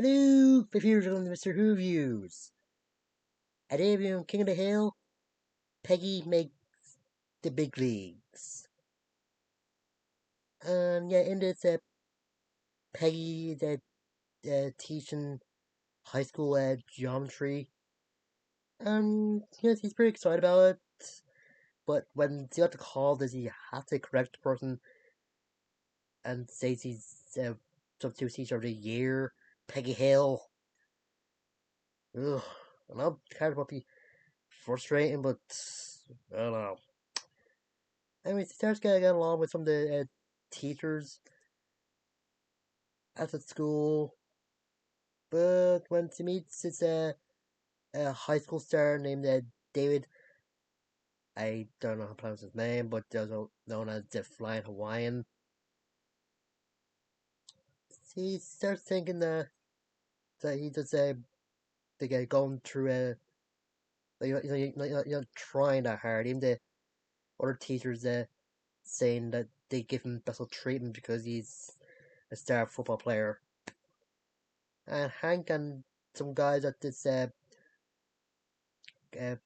Hello, viewers on the Mr.Who views. At Avion King of the Hill, Peggy makes the big leagues. And yeah, in this, Peggy teaching high school geometry. And yes, he's pretty excited about it. But when he got the call, does he have to correct the person and says he's substitute teacher of the year, Peggy Hill? Ugh, I know it kind of be frustrating, but I don't know. Anyways, he starts getting along with some of the teachers at the school, but when he meets his a high school star named David, I don't know how to pronounce his name, but also known as the Flying Hawaiian, he starts thinking that he just they get going through trying that hard. Even the other teachers saying that they give him special treatment because he's a star football player. And Hank and some guys at this uh the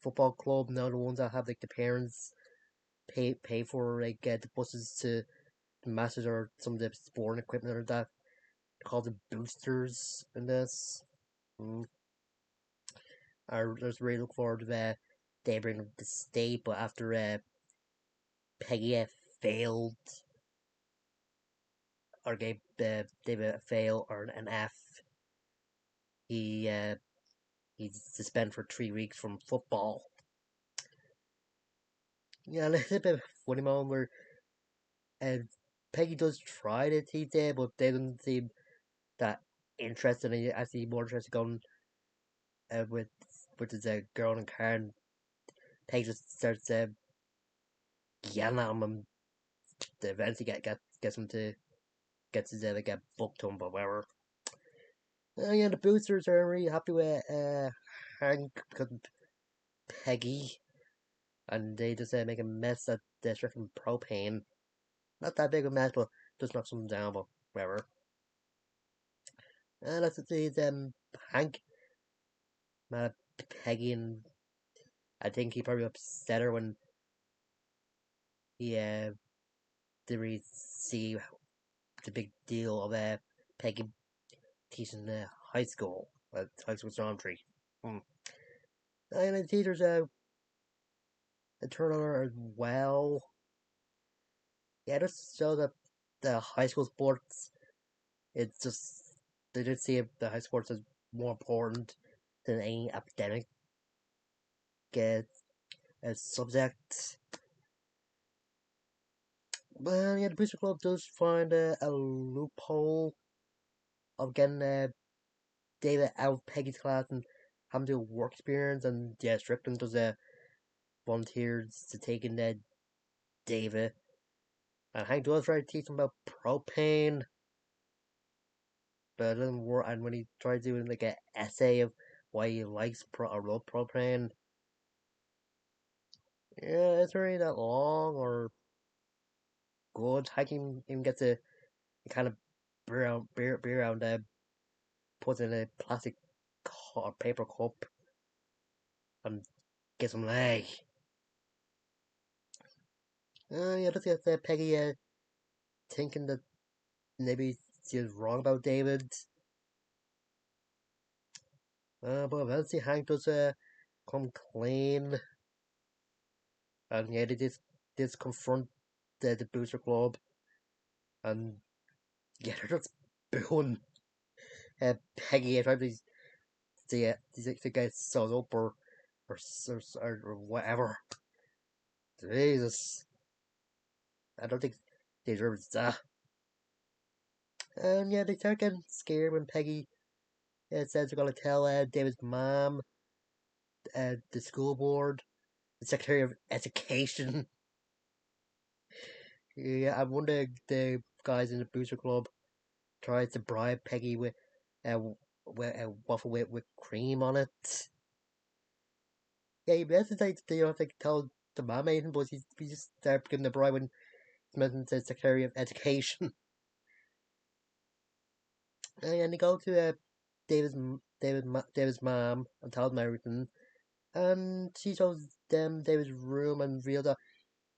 football club now the ones that have like the parents pay for like the buses to the matches or some of the sporting equipment or that called the boosters in this. Mm. I just really look forward to they bring the state, but after Peggy failed or gave David a fail or an F, he he's suspended for 3 weeks from football. Yeah, and it's a bit of a funny moment where Peggy does try to teach it, but they don't seem that interested in it. I see more interested going with this girl in the car, and Peggy just starts yelling at him, and eventually gets him to gets his like a book to him, but whatever. Yeah, the boosters are really happy with Hank because Peggy, and they just make a mess that they're drinking propane. Not that big of a mess, but just knock something down, but whatever. And that's it. Hank, mad at Peggy, and I think he probably upset her when he didn't really see the big deal of Peggy teaching high school geometry. Hmm. And the teachers turn on her as well. Yeah, just show that the high school sports, it's just they just see the high sports as more important than any academic uh, subject. But yeah, the Booster Club does find a loophole of getting David out of Peggy's class and having to do work experience, and yeah, Strickland does volunteers to take in David. And Hank does try to teach him about propane, but it doesn't work. And when he tries doing like an essay of why he likes or love propane, yeah, it's not really that long or good. Hank even gets a kind of beer out and puts in a plastic or paper cup and gets some leg. Yeah, just get Peggy thinking that maybe she was wrong about David. But eventually Hank does come clean, and yeah, they just confront the Booster Club, and yeah, they're just booing Peggy. I try to the guy sells up or whatever. Jesus, I don't think they deserve that. And yeah, they start getting scared when Peggy says they're gonna tell David's mom, the school board, the Secretary of Education. Yeah, I'm one of the guys in the Booster Club tries to bribe Peggy with a waffle with cream on it. Yeah, he basically like they don't have to tell the mom anything, but he just start giving the bribe when he's mentioned the Secretary of Education. And they go to David's mom and tell them everything, and she shows them David's room and reveals that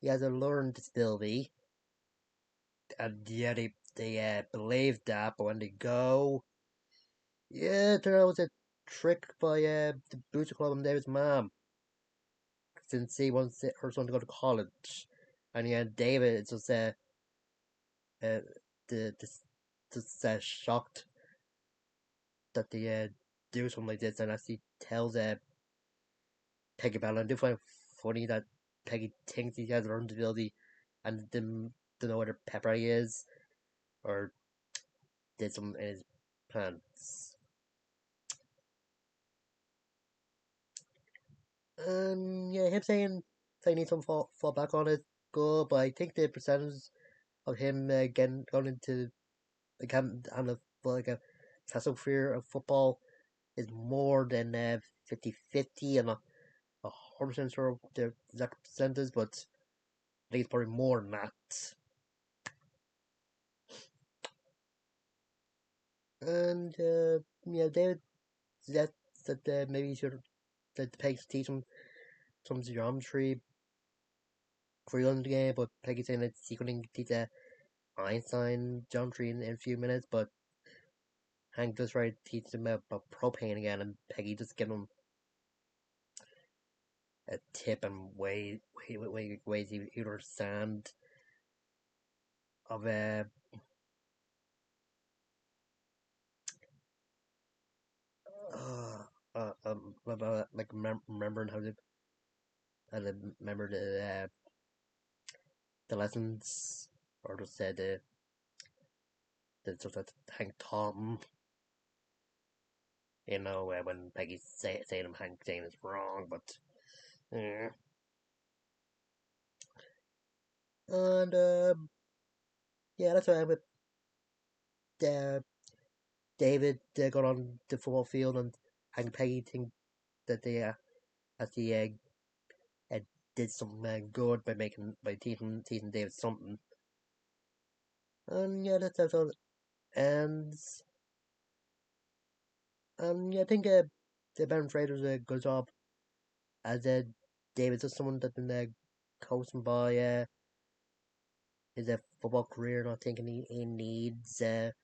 he has a learning disability, and yeah, they believe that, but when they go, yeah, it turns out it was a trick by the Booster Club and David's mom, since he wants her son to go to college, and yeah, David is uh the just shocked that they do something like this, and actually tells Peggy about it. I do find it funny that Peggy thinks he has a learning disability and didn't know whether Pepper is or did some in his plans. And yeah, him saying he needs some fall back on it, good, but I think the percentage of him getting going into like having like a excessive fear of football is more than 50-50. I'm not 100% sure of the exact percentage, but I think it's probably more than that. And yeah, David that maybe you should that Peg teach him some geometry for the game, but Peggy's saying that she couldn't teach Einstein geometry in a few minutes, but Hank just tried to teach him about propane again, and Peggy just gave him a tip and ways he would understand of about like remembering how to remember the lessons, or just said the sort of Hank taught him. When Peggy's saying him, Hank saying it's wrong, but yeah. And yeah, that's why with uh, David got on the football field, and Hank and Peggy think that they actually uh, did something good by teaching David something. And yeah, that's how it ends. And yeah, I think the Ben Fraser does a good job as David's just someone that's been coached by his football career, not thinking he needs to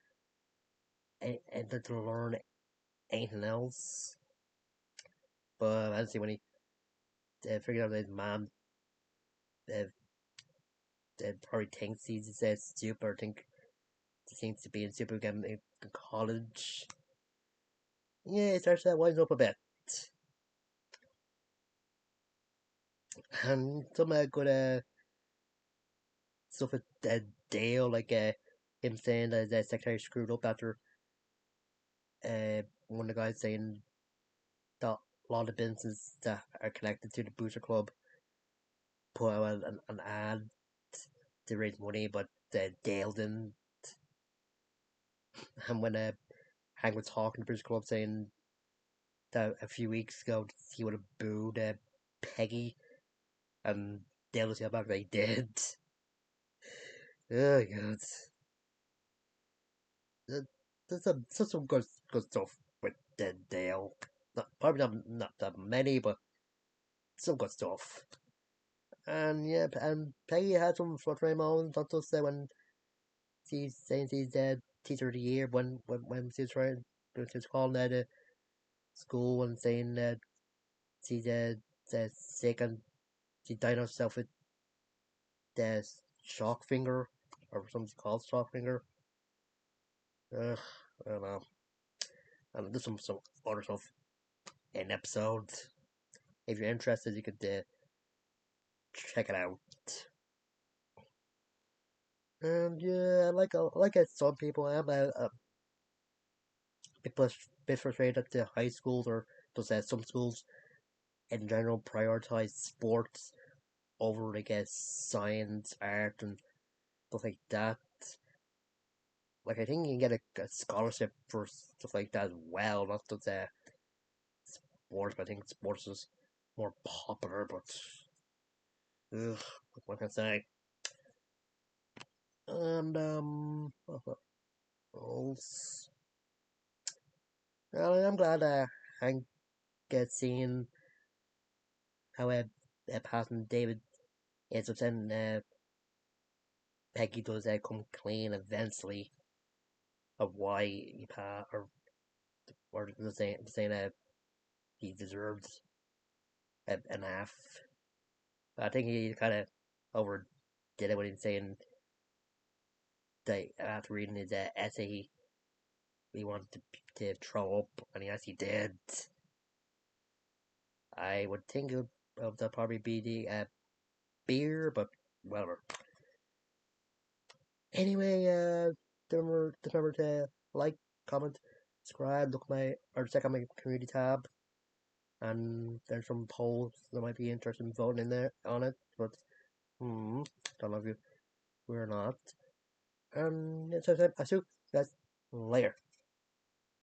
learn anything else. But honestly, when he figured out that his mom uh, probably thinks he's stupid, or he thinks to be stupid again in college, yeah, it starts to winds up a bit. And some good stuff with Dale, like him saying that the secretary screwed up after one of the guys saying that a lot of businesses that are connected to the Booster Club put out an ad to raise money, but Dale didn't. And when Hank was talking to Booster Club saying that a few weeks ago he would have booed Peggy, and Dale was back that he did. Oh god, there's some good stuff with Dale. Probably not that many, but some good stuff. And yeah, and Peggy had some fluttering moments, not just when she's saying she's teacher of the year, when she was trying, when she was calling the school and saying that she's sick, and she diagnosed herself with the shock finger, or something called shock finger. Ugh, I don't know. And there's some other stuff in episodes. If you're interested, you could check it out. And yeah, some people, I'm bit frustrated that the high schools, or just some schools in general, prioritize sports over, I guess, science, art, and stuff like that. Like, I think you can get a scholarship for stuff like that as well, not just sports, but I think sports is more popular, but ugh, what can I say? And what else? Well, I'm glad I get seeing how passing David ends up saying Peggy does come clean eventually of why he passed, or saying he deserves an F. I think he kind of overdid it when he saying that after reading his essay he wanted to throw up, and he actually did. I would think of that probably be the beer, but whatever. Anyway, remember to like, comment, subscribe, look my or check out my community tab, and there's some polls that might be interested in voting in there on it. But don't know if you we're not. So I see you guys later.